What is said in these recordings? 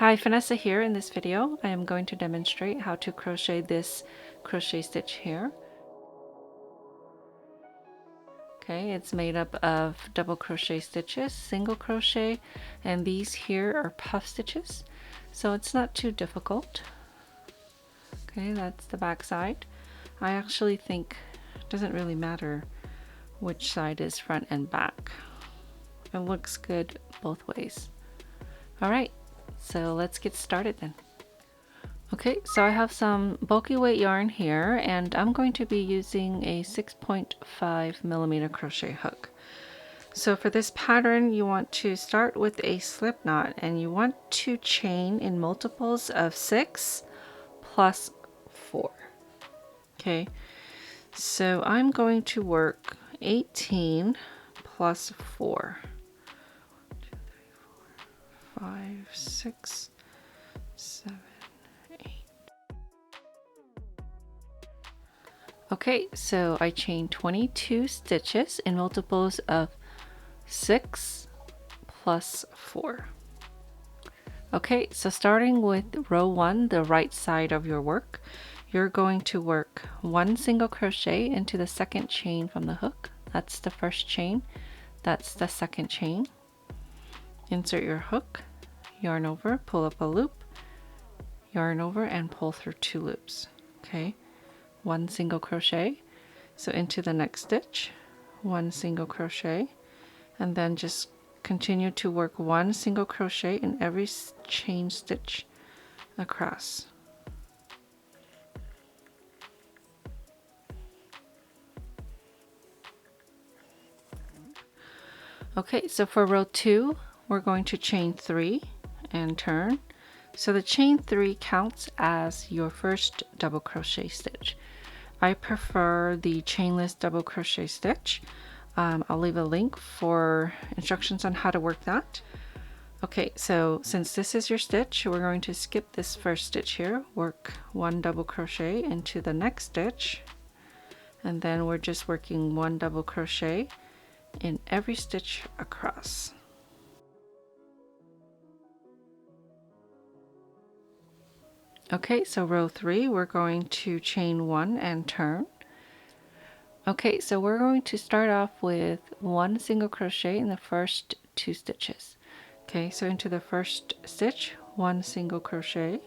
Hi, Vanessa here. In this video I am going to demonstrate how to crochet this crochet stitch here. Okay, it's made up of double crochet stitches, single crochet, and these here are puff stitches, so it's not too difficult. Okay, that's the back side. I actually think it doesn't really matter which side is front and back. It looks good both ways. Alright, so let's get started then. Okay, so I have some bulky weight yarn here, and I'm going to be using a 6.5mm crochet hook. So for this pattern, you want to start with a slip knot, and you want to chain in multiples of 6 plus 4. Okay, so I'm going to work 18 plus 4. 1, 2, 3, 4, 5, 6, 7, 8. Okay, so I chained 22 stitches in multiples of 6 plus 4. Okay, so starting with row 1, the right side of your work, you're going to work 1 single crochet into the second chain from the hook. That's the first chain. That's the second chain. Insert your hook, yarn over, pull up a loop, yarn over, and pull through 2 loops. Okay, 1 single crochet. So into the next stitch, 1 single crochet, and then just continue to work 1 single crochet in every chain stitch across. Okay, so for row 2, we're going to chain 3 and turn. So the chain 3 counts as your first double crochet stitch. I prefer the chainless double crochet stitch. I'll leave a link for instructions on how to work that. Okay, so since this is your stitch, we're going to skip this first stitch here, work 1 double crochet into the next stitch, and then we're just working 1 double crochet in every stitch across. Okay, so row 3, we're going to chain 1 and turn. Okay, so we're going to start off with 1 single crochet in the first 2 stitches. Okay, so into the first stitch, 1 single crochet,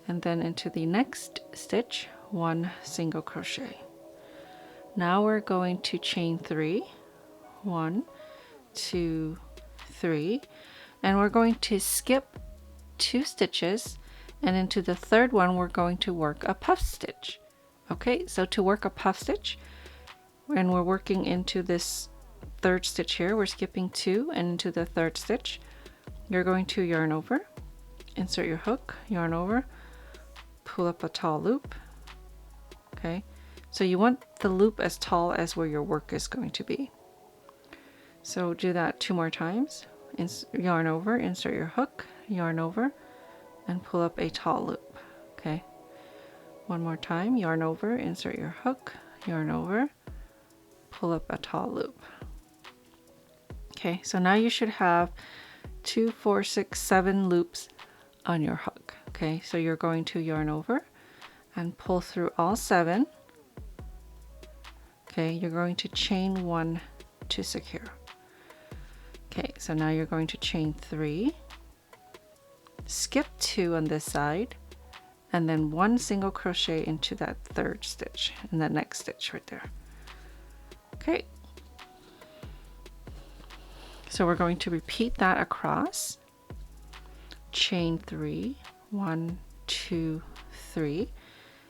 and then into the next stitch, 1 single crochet. Now we're going to chain 3, 1, 2, 3, and we're going to skip 2 stitches, and into the third one we're going to work a puff stitch. Okay, so to work a puff stitch, when we're working into this third stitch here, we're skipping 2, and into the third stitch you're going to yarn over, insert your hook, yarn over, pull up a tall loop. Okay, so you want the loop as tall as where your work is going to be. So do that 2 more times. Yarn over, insert your hook, yarn over, and pull up a tall loop. Okay, 1 more time, yarn over, insert your hook, yarn over, pull up a tall loop. Okay, so now you should have 2, 4, 6, 7 loops on your hook. Okay, so you're going to yarn over and pull through all 7. Okay, you're going to chain 1 to secure. Okay, so now you're going to chain 3, skip 2 on this side, and then 1 single crochet into that third stitch in the next stitch right there. Okay, so we're going to repeat that across. Chain 3, 1, 2, 3,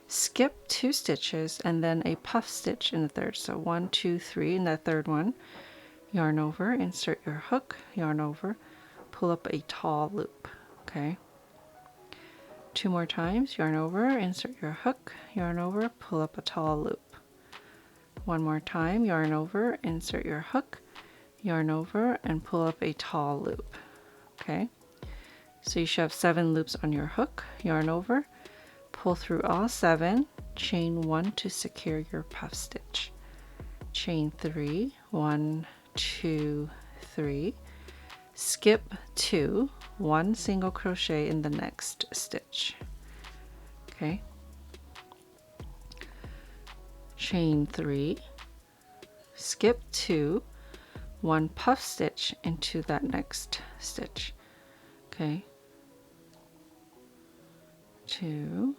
skip 2 stitches, and then a puff stitch in the third. So 1, 2, 3 in that third one. Yarn over, insert your hook, yarn over, pull up a tall loop. Okay, 2 more times, yarn over, insert your hook, yarn over, pull up a tall loop. 1 more time, yarn over, insert your hook, yarn over, and pull up a tall loop. Okay, so you should have 7 loops on your hook, yarn over, pull through all 7, chain 1 to secure your puff stitch. Chain 3, 1, 2, 3, skip 2, one single crochet in the next stitch. Okay, chain 3, skip 2, 1 puff stitch into that next stitch. Okay, 2,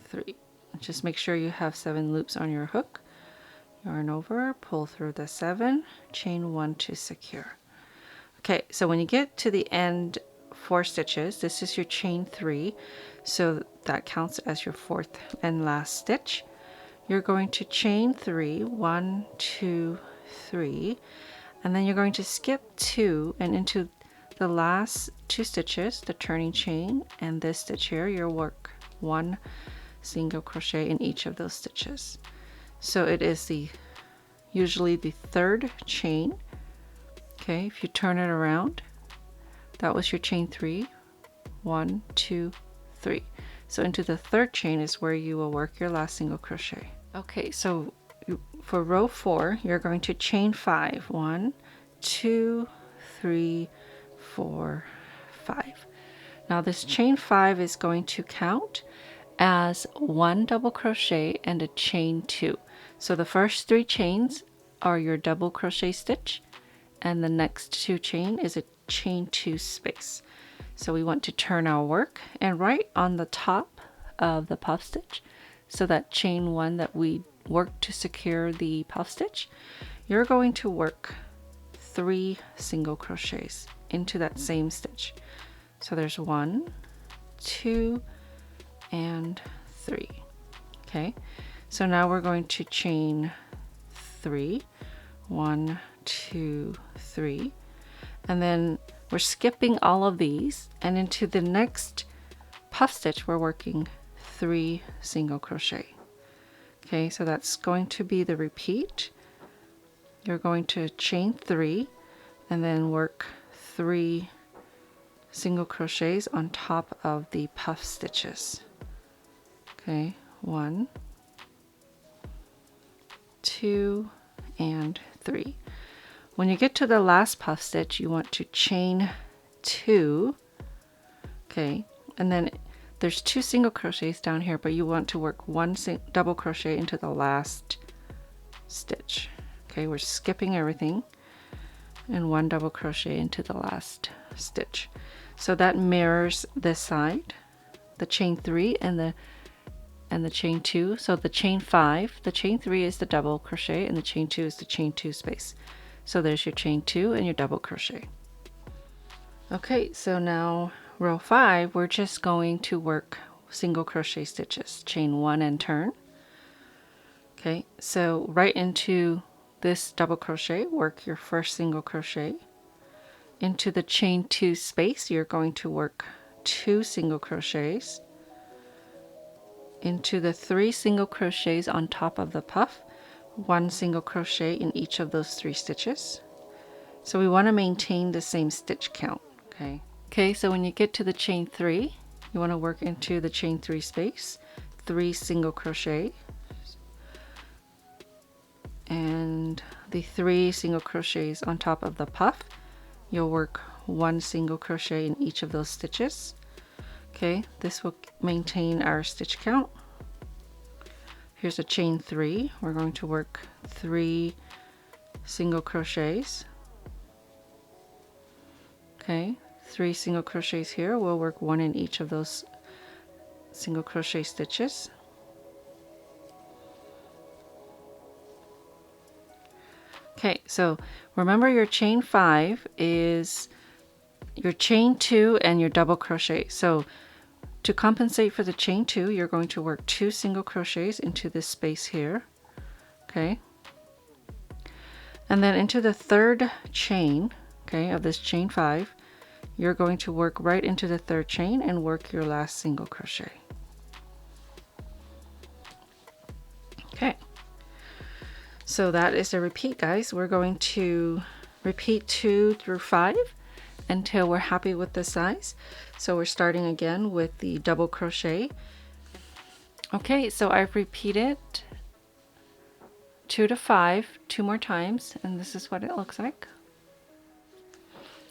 3. Just make sure you have 7 loops on your hook. Yarn over, pull through the 7, chain 1 to secure. Okay, so when you get to the end 4 stitches, this is your chain 3, so that counts as your 4th and last stitch. You're going to chain 3, 1, 2, 3, and then you're going to skip 2 and into the last 2 stitches, the turning chain and this stitch here, you'll work 1 single crochet in each of those stitches. So it is usually the 3rd chain. Okay, if you turn it around, that was your chain 3, 1, 2, 3. So into the 3rd chain is where you will work your last single crochet. Okay, so for row 4, you're going to chain 5, 1, 2, 3, 4, 5. Now this chain 5 is going to count as 1 double crochet and a chain 2. So the first 3 chains are your double crochet stitch, and the next 2 chain is a chain 2 space. So we want to turn our work, and right on the top of the puff stitch, so that chain 1 that we worked to secure the puff stitch, you're going to work 3 single crochets into that same stitch. So there's 1, 2, and 3. Okay, so now we're going to chain 3, 1, 2, 3, and then we're skipping all of these, and into the next puff stitch we're working 3 single crochet. Okay, so that's going to be the repeat. You're going to chain 3 and then work 3 single crochets on top of the puff stitches. Okay, 1, 2, and 3. When you get to the last puff stitch, you want to chain 2. Okay, and then there's 2 single crochets down here, but you want to work 1 double crochet into the last stitch. Okay, we're skipping everything, and 1 double crochet into the last stitch. So that mirrors this side, the chain 3 and the chain 2. So the chain 5, the chain 3 is the double crochet, and the chain 2 is the chain 2 space. So there's your chain 2 and your double crochet. Okay, so now row 5, we're just going to work single crochet stitches, chain 1 and turn. Okay, so right into this double crochet, work your first single crochet. Into the chain 2 space, you're going to work 2 single crochets. Into the 3 single crochets on top of the puff, 1 single crochet in each of those 3 stitches. So we want to maintain the same stitch count. Okay, so when you get to the chain 3, you want to work into the chain 3 space, 3 single crochet, and the 3 single crochets on top of the puff, you'll work 1 single crochet in each of those stitches. Okay, this will maintain our stitch count. Here's a chain 3. We're going to work 3 single crochets. Okay, 3 single crochets here. We'll work 1 in each of those single crochet stitches. Okay, so remember your chain 5 is your chain 2 and your double crochet. So to compensate for the chain 2, you're going to work 2 single crochets into this space here. Okay, and then into the 3rd chain, okay, of this chain 5, you're going to work right into the 3rd chain and work your last single crochet. Okay, so that is a repeat, guys. We're going to repeat 2 through 5 until we're happy with the size. So we're starting again with the double crochet. Okay, so I've repeated 2 to 5 2 more times, and this is what it looks like.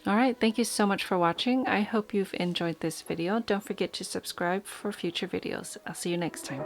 Alright, thank you so much for watching. I hope you've enjoyed this video. Don't forget to subscribe for future videos. I'll see you next time.